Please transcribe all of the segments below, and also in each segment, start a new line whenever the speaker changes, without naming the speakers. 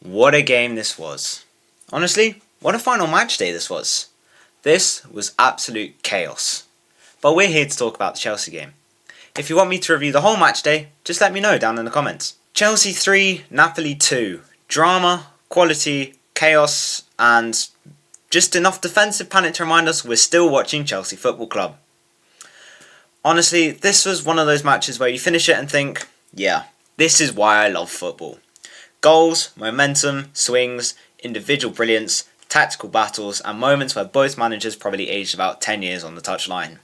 What a game this was. Honestly, what a final match day this was. This was absolute chaos. But we're here to talk about the Chelsea game. If you want me to review the whole match day, just let me know down in the comments. Chelsea 3, Napoli 2. Drama, quality, chaos, and just enough defensive panic to remind us we're still watching Chelsea Football Club. Honestly, this was one of those matches where you finish it and think, yeah, this is why I love football. Goals, momentum, swings, individual brilliance, tactical battles, and moments where both managers probably aged about 10 years on the touchline.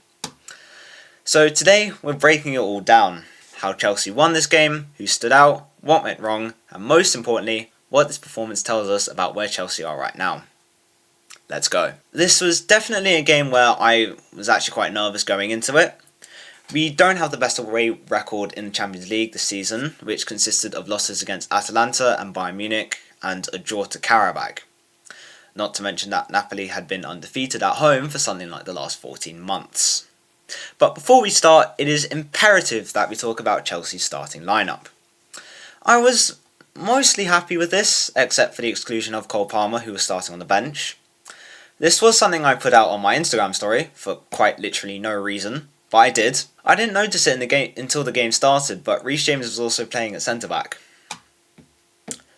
So today, we're breaking it all down. How Chelsea won this game, who stood out, what went wrong, and most importantly, what this performance tells us about where Chelsea are right now. Let's go. This was definitely a game where I was actually quite nervous going into it. We don't have the best away record in the Champions League this season, which consisted of losses against Atalanta and Bayern Munich and a draw to Karabakh. Not to mention that Napoli had been undefeated at home for something like the last 14 months. But before we start, it is imperative that we talk about Chelsea's starting lineup. I was mostly happy with this, except for the exclusion of Cole Palmer, who was starting on the bench. This was something I put out on my Instagram story for quite literally no reason. But I did. I didn't notice it in the game until the game started, but Reece James was also playing at centre-back.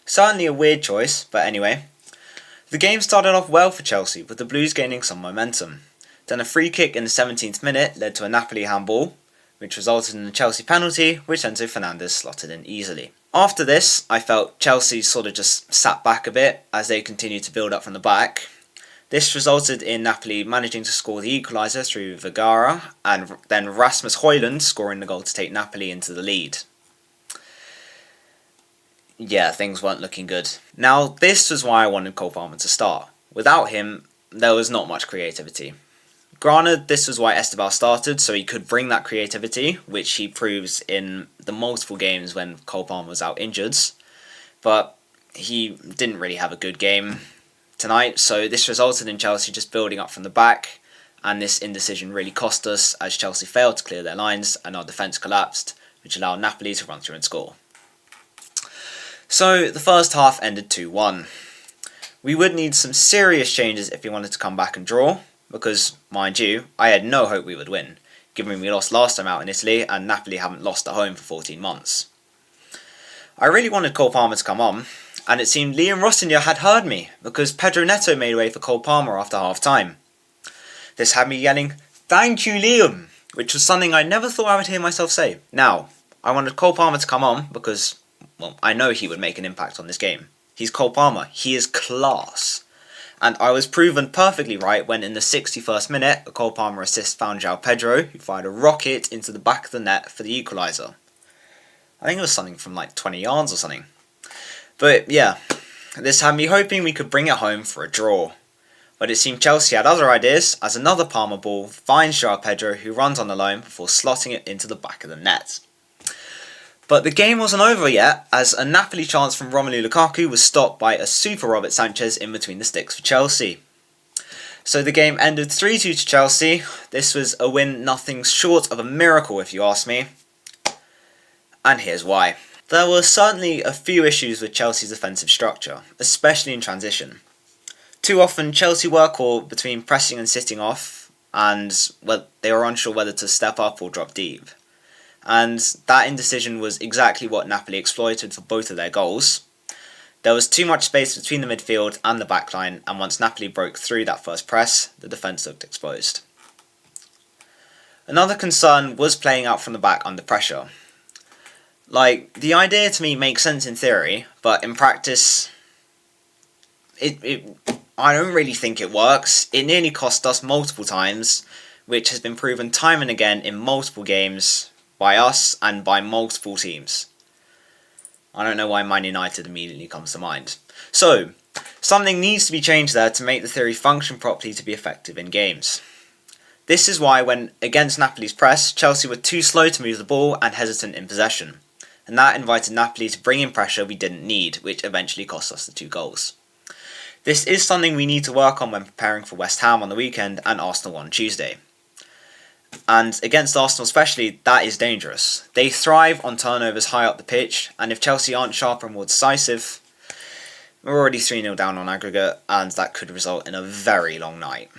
Certainly a weird choice, but anyway. The game started off well for Chelsea, with the Blues gaining some momentum. Then a free kick in the 17th minute led to a Napoli handball, which resulted in a Chelsea penalty, which Enzo Fernandez slotted in easily. After this, I felt Chelsea sort of just sat back a bit as they continued to build up from the back. This resulted in Napoli managing to score the equaliser through Vergara, and then Rasmus Højlund scoring the goal to take Napoli into the lead. Yeah, things weren't looking good. Now, this was why I wanted Cole Palmer to start. Without him, there was not much creativity. Granted, this was why Esteban started, so he could bring that creativity, which he proves in the multiple games when Cole Palmer was out injured. But he didn't really have a good game tonight, so this resulted in Chelsea just building up from the back, and this indecision really cost us as Chelsea failed to clear their lines and our defence collapsed, which allowed Napoli to run through and score. So the first half ended 2-1. We would need some serious changes if we wanted to come back and draw, because, mind you, I had no hope we would win, given we lost last time out in Italy and Napoli haven't lost at home for 14 months. I really wanted Cole Palmer to come on, and it seemed Liam Rossignol had heard me, because Pedro Neto made way for Cole Palmer after half-time. This had me yelling, "Thank you, Liam," which was something I never thought I would hear myself say. Now, I wanted Cole Palmer to come on because, well, I know he would make an impact on this game. He's Cole Palmer. He is class. And I was proven perfectly right when in the 61st minute, a Cole Palmer assist found João Pedro, who fired a rocket into the back of the net for the equaliser. I think it was something from like 20 yards or something. But yeah, this had me hoping we could bring it home for a draw. But it seemed Chelsea had other ideas, as another Palmer ball finds João Pedro, who runs on the line before slotting it into the back of the net. But the game wasn't over yet, as a Napoli chance from Romelu Lukaku was stopped by a super Robert Sanchez in between the sticks for Chelsea. So the game ended 3-2 to Chelsea. This was a win nothing short of a miracle if you ask me. And here's why. There were certainly a few issues with Chelsea's offensive structure, especially in transition. Too often Chelsea were caught between pressing and sitting off, and they were unsure whether to step up or drop deep. And that indecision was exactly what Napoli exploited for both of their goals. There was too much space between the midfield and the backline, and once Napoli broke through that first press, the defence looked exposed. Another concern was playing out from the back under pressure. The idea to me makes sense in theory, but in practice, I don't really think it works. It nearly cost us multiple times, which has been proven time and again in multiple games by us and by multiple teams. I don't know why Man United immediately comes to mind. So, something needs to be changed there to make the theory function properly to be effective in games. This is why when against Napoli's press, Chelsea were too slow to move the ball and hesitant in possession. And that invited Napoli to bring in pressure we didn't need, which eventually cost us the 2 goals. This is something we need to work on when preparing for West Ham on the weekend and Arsenal on Tuesday. And against Arsenal especially, that is dangerous. They thrive on turnovers high up the pitch, and if Chelsea aren't sharper and more decisive, We're already 3-0 down on aggregate, and that could result in a very long night.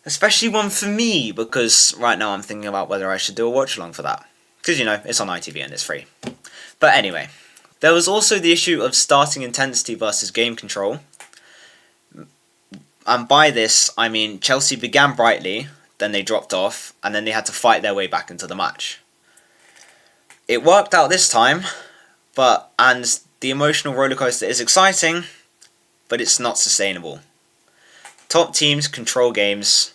Especially one for me, because right now I'm thinking about whether I should do a watch-along for that. Because, it's on ITV and it's free. But anyway, there was also the issue of starting intensity versus game control. And by this, I mean Chelsea began brightly, then they dropped off, and then they had to fight their way back into the match. It worked out this time, and the emotional rollercoaster is exciting, but it's not sustainable. Top teams control games.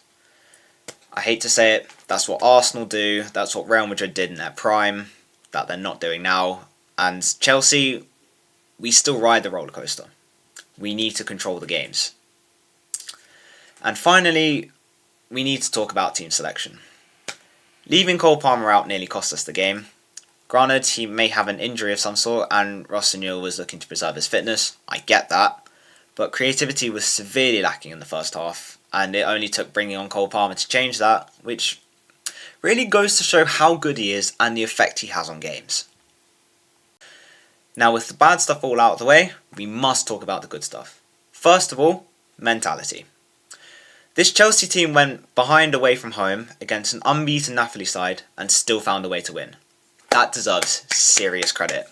I hate to say it, that's what Arsenal do, that's what Real Madrid did in their prime, that they're not doing now. And Chelsea, we still ride the rollercoaster. We need to control the games. And finally, we need to talk about team selection. Leaving Cole Palmer out nearly cost us the game. Granted, he may have an injury of some sort, and Rossignol was looking to preserve his fitness. I get that. But creativity was severely lacking in the first half, and it only took bringing on Cole Palmer to change that, which really goes to show how good he is and the effect he has on games. Now, with the bad stuff all out of the way, we must talk about the good stuff. First of all, mentality. This Chelsea team went behind away from home against an unbeaten Napoli side and still found a way to win. That deserves serious credit.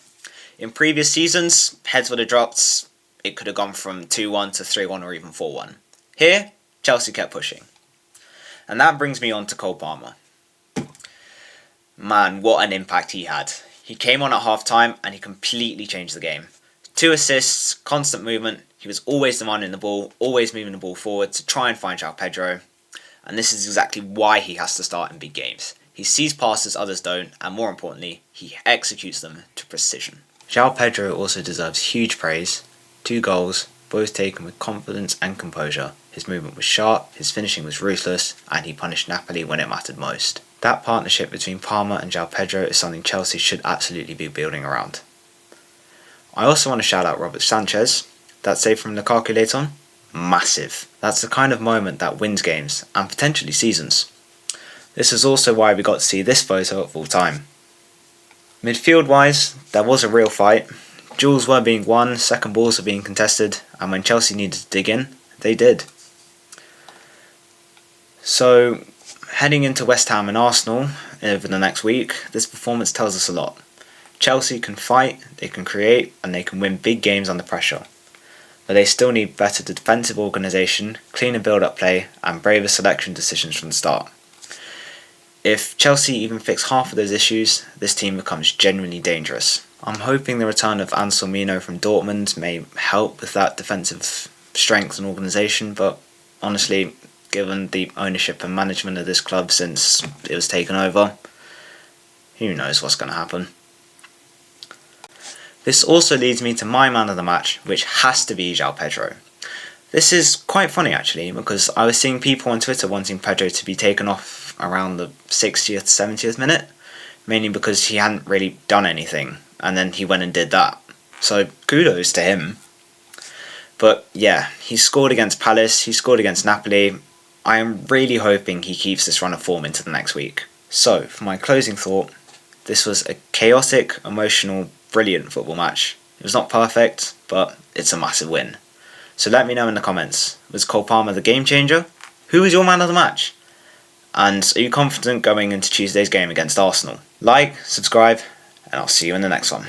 In previous seasons, heads would have dropped. It could have gone from 2-1 to 3-1 or even 4-1. Here, Chelsea kept pushing. And that brings me on to Cole Palmer. Man, what an impact he had. He came on at half-time and he completely changed the game. 2 assists, constant movement. He was always demanding the ball, always moving the ball forward to try and find João Pedro. And this is exactly why he has to start in big games. He sees passes others don't, and more importantly, he executes them to precision. João Pedro also deserves huge praise. 2 goals, both taken with confidence and composure. His movement was sharp, his finishing was ruthless, and he punished Napoli when it mattered most. That partnership between Palmer and João Pedro is something Chelsea should absolutely be building around. I also want to shout out Robert Sanchez. That save from Lukaku late on? Massive. That's the kind of moment that wins games, and potentially seasons. This is also why we got to see this photo at full time. Midfield wise, there was a real fight. Duels were being won, second balls were being contested, and when Chelsea needed to dig in, they did. So, heading into West Ham and Arsenal over the next week, this performance tells us a lot. Chelsea can fight, they can create, and they can win big games under pressure. But they still need better defensive organisation, cleaner build-up play, and braver selection decisions from the start. If Chelsea even fix half of those issues, this team becomes genuinely dangerous. I'm hoping the return of Anselmino from Dortmund may help with that defensive strength and organisation, but honestly, given the ownership and management of this club since it was taken over, who knows what's going to happen. This also leads me to my man of the match, which has to be João Pedro. This is quite funny actually, because I was seeing people on Twitter wanting Pedro to be taken off around the 60th, 70th minute, mainly because he hadn't really done anything, and then he went and did that. So kudos to him. But yeah, he scored against Palace, he scored against Napoli. I am really hoping he keeps this run of form into the next week. So, for my closing thought, this was a chaotic, emotional, brilliant football match. It was not perfect, but it's a massive win. So let me know in the comments, was Cole Palmer the game changer? Who was your man of the match? And are you confident going into Tuesday's game against Arsenal? Like, subscribe, and I'll see you in the next one.